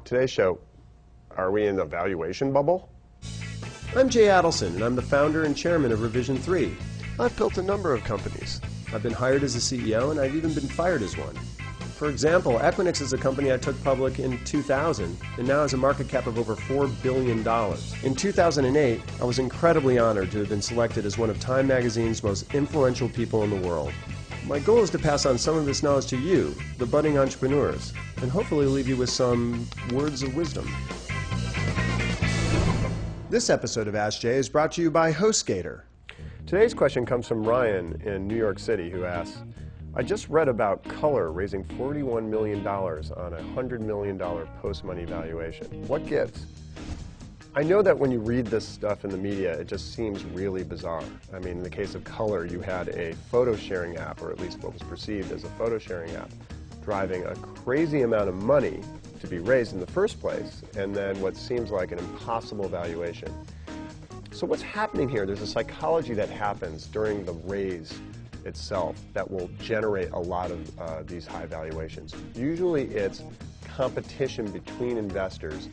Today's show, are we in the valuation bubble? I'm Jay Adelson, and I'm the founder and chairman of Revision 3. I've built a number of companies. I've been hired as a CEO, and I've even been fired as one. For example, Equinix is a company I took public in 2000, and now has a market cap of over $4 billion. In 2008, I was incredibly honored to have been selected as one of Time Magazine's most influential people in the world. My goal is to pass on some of this knowledge to you, the budding entrepreneurs, and hopefully leave you with some words of wisdom. This episode of Ask Jay is brought to you by HostGator. Today's question comes from Ryan in New York City, who asks, I just read about Color raising $41 million on a $100 million post-money valuation. What gives? I know that when you read this stuff in the media, it just seems really bizarre. I mean, in the case of Color, you had a photo-sharing app, or at least what was perceived as a photo-sharing app, driving a crazy amount of money to be raised in the first place, and then what seems like an impossible valuation. So what's happening here? There's a psychology that happens during the raise itself that will generate a lot of these high valuations. Usually it's competition between investors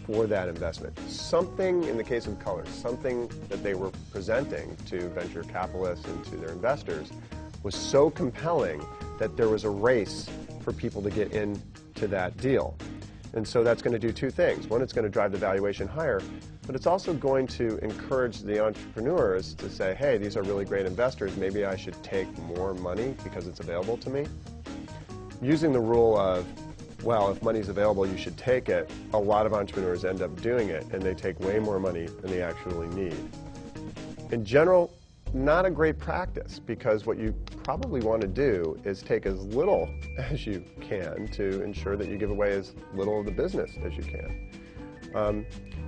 for that investment. Something, in the case of Color, something that they were presenting to venture capitalists and to their investors was so compelling that there was a race for people to get into that deal. And so that's going to do two things. One, it's going to drive the valuation higher, but it's also going to encourage the entrepreneurs to say, hey, these are really great investors, maybe I should take more money because it's available to me. Using the rule of, well, if money's available, you should take it, a lot of entrepreneurs end up doing it, and they take way more money than they actually need. In general, not a great practice, because what you probably want to do is take as little as you can to ensure that you give away as little of the business as you can.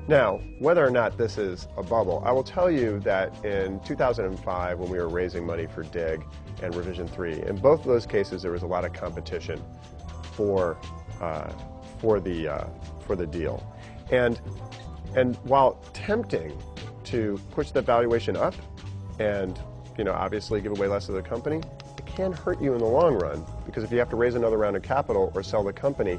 Now, whether or not this is a bubble, I will tell you that in 2005, when we were raising money for DIG and Revision 3, in both of those cases there was a lot of competition for the deal. And while tempting to push the valuation up and obviously give away less of the company, it can hurt you in the long run, because if you have to raise another round of capital or sell the company,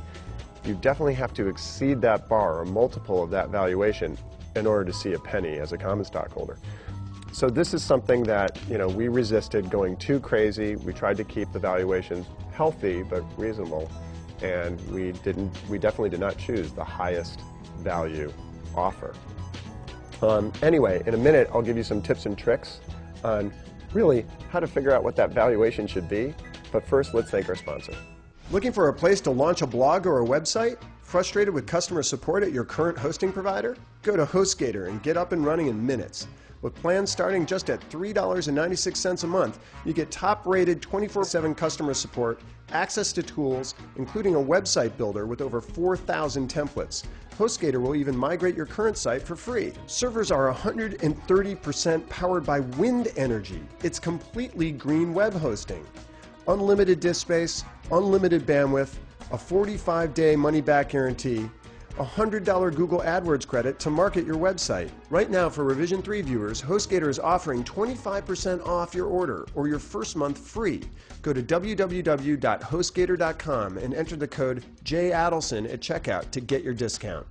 you definitely have to exceed that bar or multiple of that valuation in order to see a penny as a common stockholder. So this is something that we resisted going too crazy. We tried to keep the valuation healthy but reasonable, and we definitely did not choose the highest value offer. Anyway, in a minute I'll give you some tips and tricks on really how to figure out what that valuation should be, but first let's thank our sponsor. Looking for a place to launch a blog or a website? Frustrated with customer support at your current hosting provider? Go to HostGator and get up and running in minutes. With plans starting just at $3.96 a month, you get top-rated 24/7 customer support, access to tools, including a website builder with over 4,000 templates. HostGator will even migrate your current site for free. Servers are 130% powered by wind energy. It's completely green web hosting. Unlimited disk space, unlimited bandwidth, a 45-day money-back guarantee, a $100 Google AdWords credit to market your website. Right now, for Revision 3 viewers, HostGator is offering 25% off your order or your first month free. Go to www.hostgator.com and enter the code JAdelson at checkout to get your discount.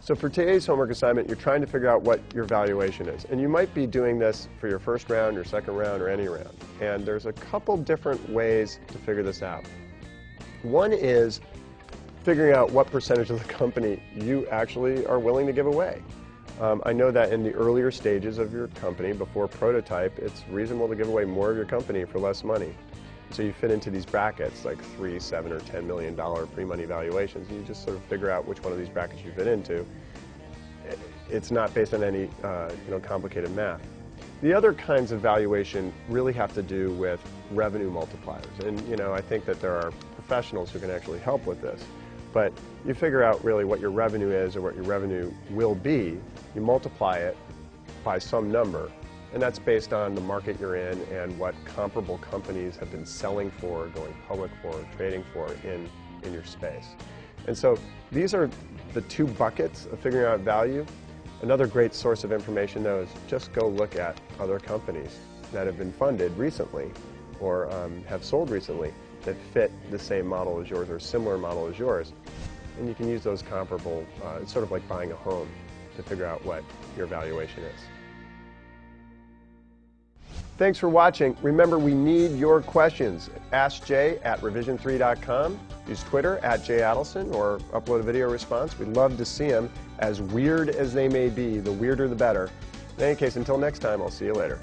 So for today's homework assignment, you're trying to figure out what your valuation is. And you might be doing this for your first round, your second round, or any round. And there's a couple different ways to figure this out. One is figuring out what percentage of the company you actually are willing to give away. I know that in the earlier stages of your company, before prototype, it's reasonable to give away more of your company for less money. So you fit into these brackets, like $3, $7, or $10 million pre-money valuations, and you just sort of figure out which one of these brackets you fit into. It's not based on any complicated math. The other kinds of valuation really have to do with revenue multipliers, and I think that there are professionals who can actually help with this. But you figure out really what your revenue is or what your revenue will be, you multiply it by some number, and that's based on the market you're in and what comparable companies have been selling for, going public for, trading for in your space. And so these are the two buckets of figuring out value. Another great source of information, though, is just go look at other companies that have been funded recently or have sold recently that fit the same model as yours or similar model as yours. And you can use those comparable, it's sort of like buying a home to figure out what your valuation is. Thanks for watching. Remember, we need your questions. Ask Jay at revision3.com. Use Twitter at Jay Adelson or upload a video response. We'd love to see them. As weird as they may be, the weirder the better. In any case, until next time, I'll see you later.